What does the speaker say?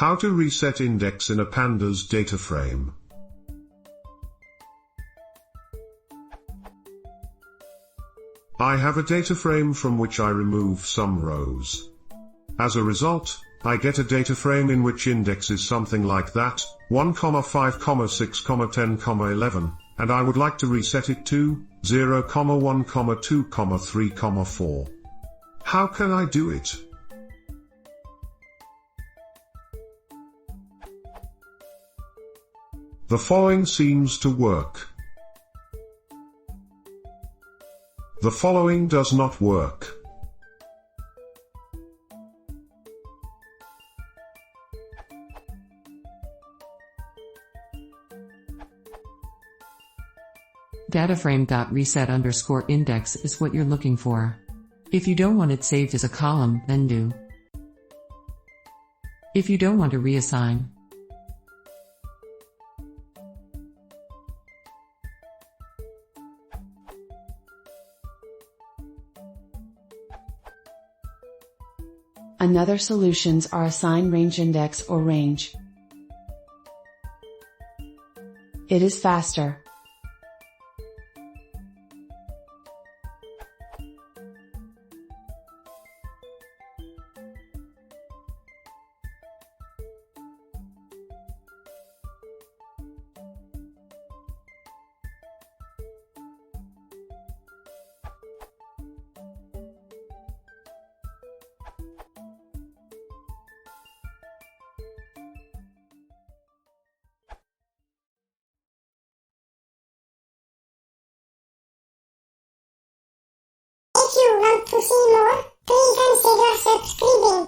How to reset index in a pandas data frame. I have a data frame from which I remove some rows. As a result, I get a data frame in which index is something like that, 1, 5, 6, 10, 11, and I would like to reset it to 0, 1, 2, 3, 4. How can I do it? The following seems to work. The following does not work. Dataframe.reset_index is what you're looking for. If you don't want it saved as a column, then do. If you don't want to reassign, Another solutions are assign range index or range. It is faster. If you want to see more, please consider subscribing.